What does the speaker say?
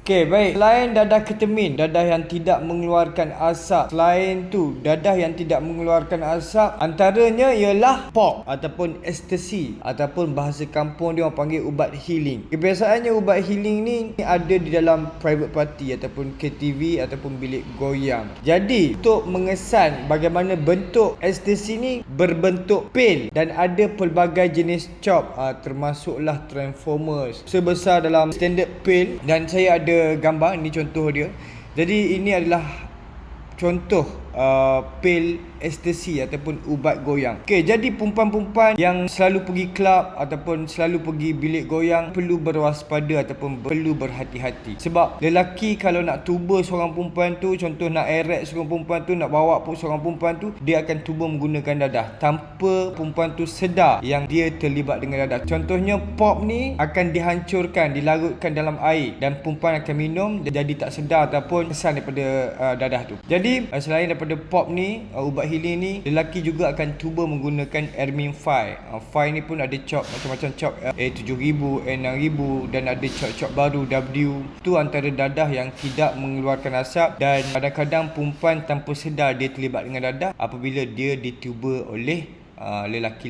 Okey, baik. Selain dadah ketemin, dadah yang tidak mengeluarkan asap. Selain tu, dadah yang tidak mengeluarkan asap, antaranya ialah POP ataupun ekstasi ataupun bahasa kampung dia orang panggil ubat healing. Kebiasaannya ubat healing ni ada di dalam private party ataupun KTV ataupun bilik goyang. Jadi, untuk mengesan bagaimana bentuk ekstasi ni berbentuk pil dan ada pelbagai jenis chop, termasuklah Transformers sebesar dalam standard pil, dan saya ada gambar, ini contoh dia. Jadi ini adalah contoh pil ekstasi ataupun ubat goyang. Okey, jadi perempuan-perempuan yang selalu pergi kelab ataupun selalu pergi bilik goyang perlu berwaspada ataupun perlu berhati-hati. Sebab lelaki kalau nak tuba seorang perempuan tu, contoh nak eret seorang perempuan tu, nak bawa pun seorang perempuan tu, dia akan tuba menggunakan dadah tanpa perempuan tu sedar yang dia terlibat dengan dadah. Contohnya pop ni akan dihancurkan, dilarutkan dalam air dan perempuan akan minum jadi tak sedar ataupun kesan daripada dadah tu. Jadi selain daripada pop ni, ubat healing ni, lelaki juga akan cuba menggunakan Ermin 5. 5 ni pun ada chop macam-macam chop, A7000, A6000 dan ada chop-chop baru W. Tu antara dadah yang tidak mengeluarkan asap, dan kadang-kadang perempuan tanpa sedar dia terlibat dengan dadah apabila dia dituba oleh lelaki.